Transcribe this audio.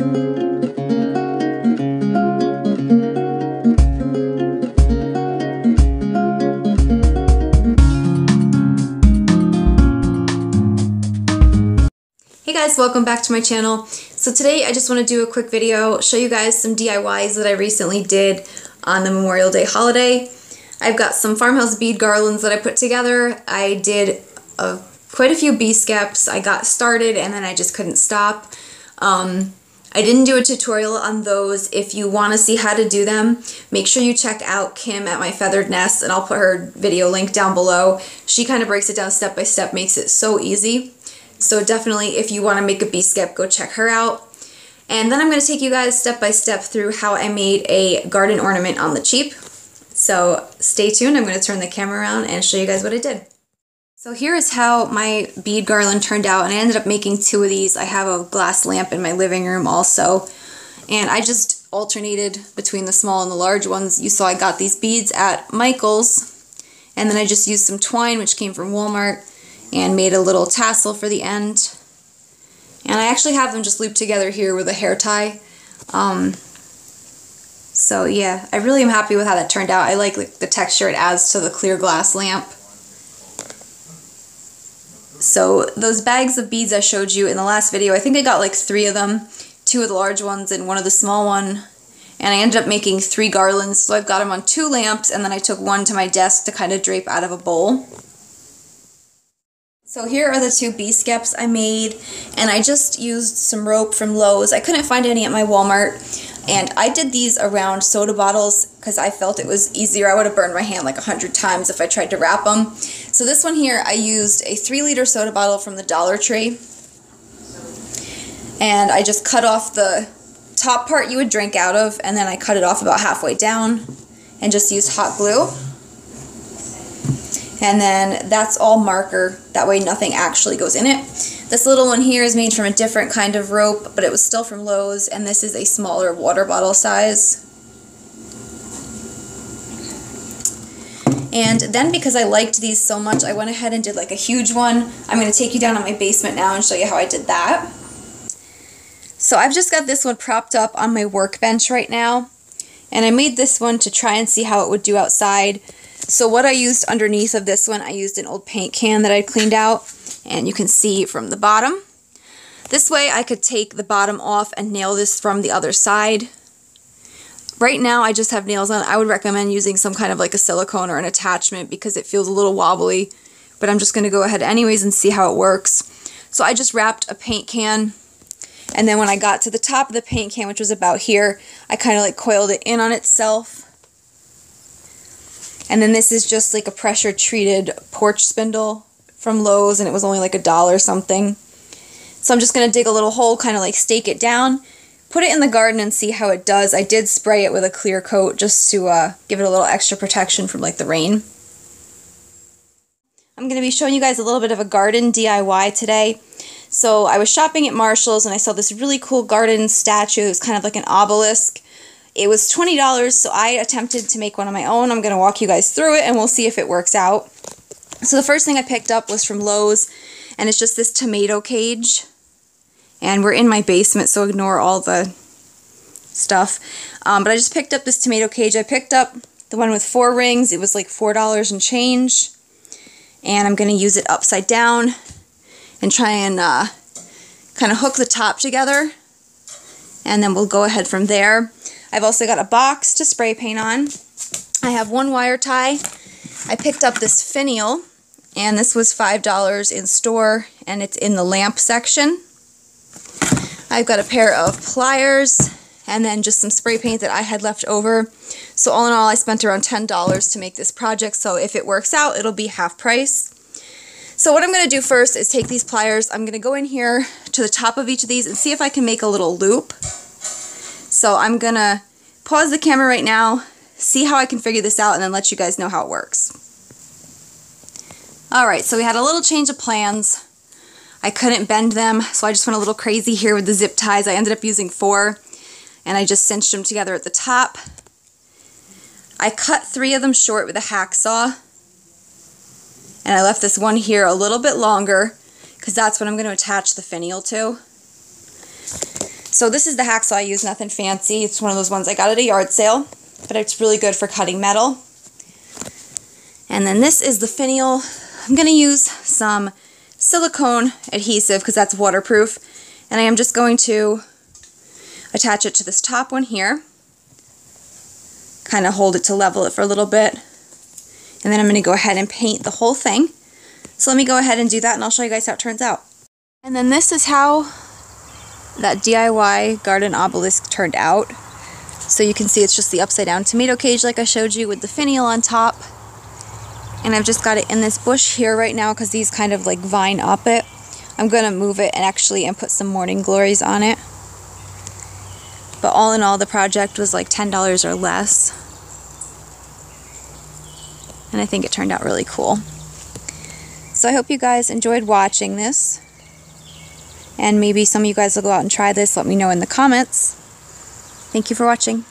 Hey guys, welcome back to my channel. So today I just want to do a quick video, show you guys some DIYs that I recently did on the Memorial Day holiday. I've got some farmhouse bead garlands that I put together. I did quite a few bee skeps. I got started and then I just couldn't stop. I didn't do a tutorial on those. If you want to see how to do them, make sure you check out Kim at My Feathered Nest, and I'll put her video link down below. She kind of breaks it down step by step, makes it so easy. So definitely, if you want to make a bee skep, go check her out. And then I'm going to take you guys step by step through how I made a garden ornament on the cheap. So stay tuned. I'm going to turn the camera around and show you guys what I did. So here is how my bead garland turned out, and I ended up making two of these. I have a glass lamp in my living room also, and I just alternated between the small and the large ones. You saw I got these beads at Michael's, and then I just used some twine, which came from Walmart, and made a little tassel for the end. And I actually have them just looped together here with a hair tie. So yeah, I really am happy with how that turned out. I like the texture it adds to the clear glass lamp. So those bags of beads I showed you in the last video, I think I got like 3 of them, 2 of the large ones and 1 of the small one. And I ended up making 3 garlands, so I've got them on 2 lamps, and then I took 1 to my desk to kind of drape out of a bowl. So here are the 2 bee skeps I made, and I just used some rope from Lowe's. I couldn't find any at my Walmart, and I did these around soda bottles because I felt it was easier. I would have burned my hand like 100 times if I tried to wrap them. So this one here, I used a 3-liter soda bottle from the Dollar Tree, and I just cut off the top part you would drink out of, and then I cut it off about halfway down and just used hot glue. And then that's all marker, that way nothing actually goes in it. This little one here is made from a different kind of rope, but it was still from Lowe's, and this is a smaller water bottle size. And then because I liked these so much, I went ahead and did like a huge one. I'm going to take you down to my basement now and show you how I did that. So I've just got this one propped up on my workbench right now, and I made this one to try and see how it would do outside. So what I used underneath of this one, I used an old paint can that I cleaned out, and you can see from the bottom. This way I could take the bottom off and nail this from the other side. Right now I just have nails on. I would recommend using some kind of like a silicone or an attachment because it feels a little wobbly, but I'm just going to go ahead anyways and see how it works. So I just wrapped a paint can, and then when I got to the top of the paint can, which was about here, I kind of like coiled it in on itself. And then this is just like a pressure treated porch spindle from Lowe's, and it was only like $1 something. So I'm just going to dig a little hole, kind of like stake it down, put it in the garden and see how it does. I did spray it with a clear coat just to give it a little extra protection from like the rain. I'm going to be showing you guys a little bit of a garden DIY today. So I was shopping at Marshall's and I saw this really cool garden statue. It was kind of like an obelisk. It was $20, so I attempted to make one on my own. I'm going to walk you guys through it, and we'll see if it works out. So the first thing I picked up was from Lowe's, and it's just this tomato cage. And we're in my basement, so ignore all the stuff. But I just picked up this tomato cage. I picked up the one with 4 rings. It was like $4 and change. And I'm going to use it upside down and try and kind of hook the top together. And then we'll go ahead from there. I've also got a box to spray paint on. I have 1 wire tie. I picked up this finial, and this was $5 in store, and it's in the lamp section. I've got a pair of pliers, and then just some spray paint that I had left over. So all in all, I spent around $10 to make this project, so if it works out, it'll be half price. So what I'm going to do first is take these pliers. I'm going to go in here to the top of each of these and see if I can make a little loop. So I'm going to pause the camera right now, see how I can figure this out, and then let you guys know how it works. Alright, so we had a little change of plans. I couldn't bend them, so I just went a little crazy here with the zip ties. I ended up using 4, and I just cinched them together at the top. I cut 3 of them short with a hacksaw, and I left this one here a little bit longer because that's what I'm going to attach the finial to. So this is the hacksaw I use, nothing fancy. It's one of those ones I got at a yard sale, but it's really good for cutting metal. And then this is the finial. I'm going to use some silicone adhesive because that's waterproof. And I am just going to attach it to this top one here. Kind of hold it to level it for a little bit. And then I'm going to go ahead and paint the whole thing. So let me go ahead and do that and I'll show you guys how it turns out. And then this is how that DIY garden obelisk turned out. So you can see it's just the upside down tomato cage like I showed you with the finial on top. And I've just got it in this bush here right now because these kind of like vine up it. I'm going to move it and put some morning glories on it. But all in all, the project was like $10 or less. And I think it turned out really cool. So I hope you guys enjoyed watching this. And maybe some of you guys will go out and try this. Let me know in the comments. Thank you for watching.